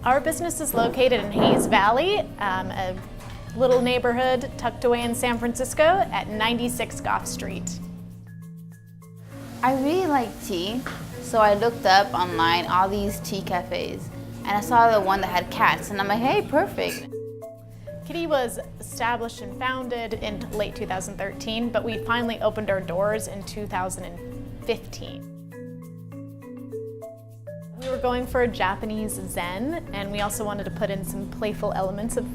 Our business is located in Hayes Valley, a little neighborhood tucked away in San Francisco at 96 Gough Street. I really like tea, so I looked up online all these tea cafes, and I saw the one that had cats, and I'm like, hey, perfect. Kitty was established and founded in late 2013, but we finally opened our doors in 2015. We were going for a Japanese zen, and we also wanted to put in some playful elements of,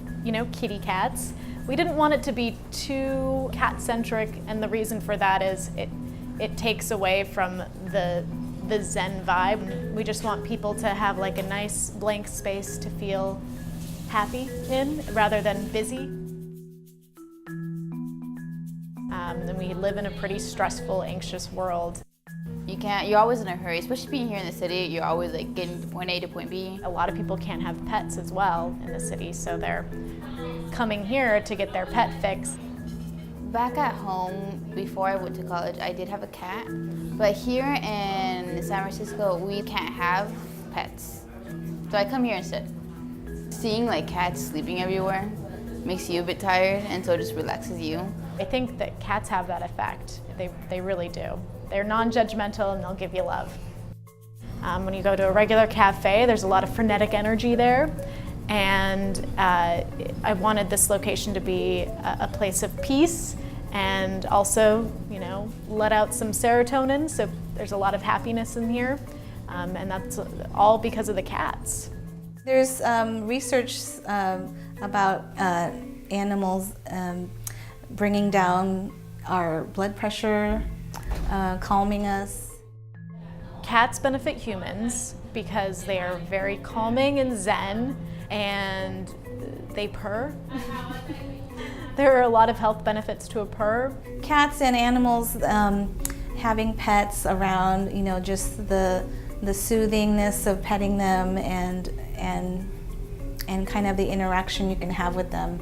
kitty cats. We didn't want it to be too cat-centric, and the reason for that is it takes away from the zen vibe. We just want people to have like a nice blank space to feel happy in, rather than busy. And we live in a pretty stressful, anxious world. You're always in a hurry, especially being here in the city. You're always like getting to point A to point B. A lot of people can't have pets as well in the city, so they're coming here to get their pet fix. Back at home, before I went to college, I did have a cat. But here in San Francisco, we can't have pets. So I come here instead. Seeing like cats sleeping everywhere makes you a bit tired, and so it just relaxes you. I think that cats have that effect. They really do. They're non-judgmental and they'll give you love. When you go to a regular cafe, there's a lot of frenetic energy there. And I wanted this location to be a place of peace and also, let out some serotonin. So there's a lot of happiness in here. And that's all because of the cats. There's research about animals bringing down our blood pressure, calming us. Cats benefit humans because they are very calming and zen, and they purr. There are a lot of health benefits to a purr. Cats and animals having pets around, just the soothingness of petting them and kind of the interaction you can have with them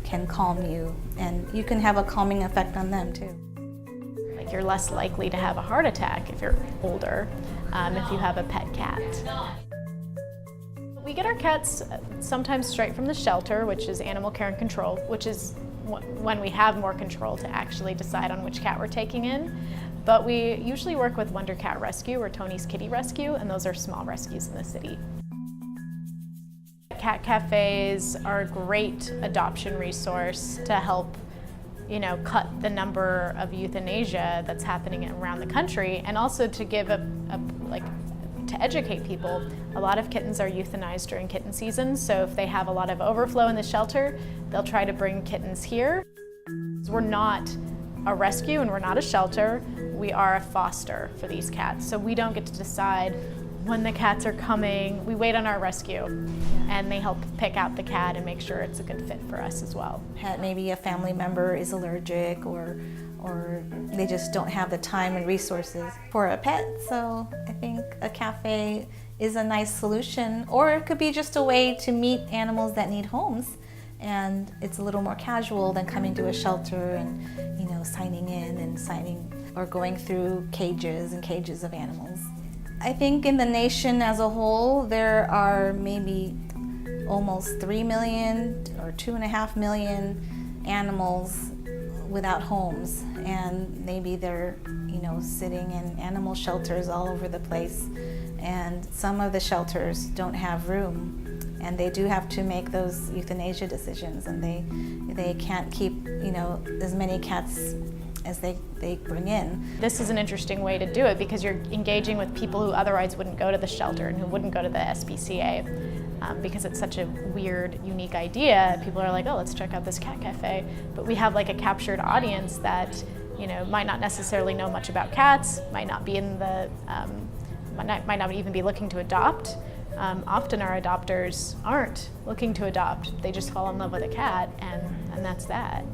can calm you, and you can have a calming effect on them too. Like, you're less likely to have a heart attack if you're older, if you have a pet cat. We get our cats sometimes straight from the shelter, which is animal care and control, which is when we have more control to actually decide on which cat we're taking in. But we usually work with Wonder Cat Rescue or Tony's Kitty Rescue, and those are small rescues in the city. Cat cafes are a great adoption resource to help, cut the number of euthanasia that's happening around the country, and also to give to educate people. A lot of kittens are euthanized during kitten season, so if they have a lot of overflow in the shelter, they'll try to bring kittens here. We're not a rescue and we're not a shelter. We are a foster for these cats, so we don't get to decide when the cats are coming. We wait on our rescue, and they help pick out the cat and make sure it's a good fit for us as well. Maybe a family member is allergic, or they just don't have the time and resources for a pet. So I think a cafe is a nice solution, or it could be just a way to meet animals that need homes. And it's a little more casual than coming to a shelter and signing in and or going through cages and cages of animals. I think in the nation as a whole, there are maybe almost 3 million or 2.5 million animals without homes, and maybe they're sitting in animal shelters all over the place, and some of the shelters don't have room, and they do have to make those euthanasia decisions, and they can't keep as many cats as they bring in. This is an interesting way to do it because you're engaging with people who otherwise wouldn't go to the shelter and who wouldn't go to the SPCA. Because it's such a weird, unique idea. People are like, oh, let's check out this cat cafe. But we have like a captured audience that might not necessarily know much about cats, might not be in the, might not even be looking to adopt. Often our adopters aren't looking to adopt. They just fall in love with a cat, and that's that.